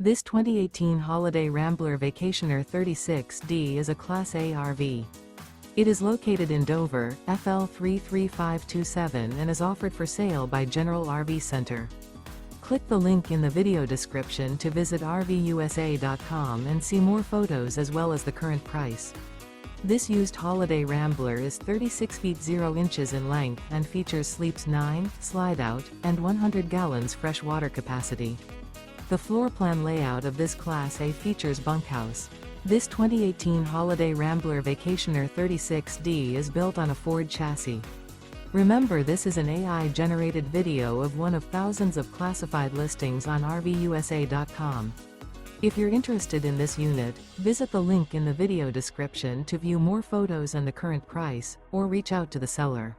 This 2018 Holiday Rambler Vacationer 36D is a Class A RV. It is located in Dover, FL 33527 and is offered for sale by General RV Center. Click the link in the video description to visit RVUSA.com and see more photos as well as the current price. This used Holiday Rambler is 36 feet 0 inches in length and features sleeps 9, slide-out, and 100 gallons fresh water capacity. The floor plan layout of this Class A features bunkhouse. This 2018 Holiday Rambler Vacationer 36D is built on a Ford chassis. Remember, this is an AI-generated video of one of thousands of classified listings on RVUSA.com. If you're interested in this unit, visit the link in the video description to view more photos and the current price, or reach out to the seller.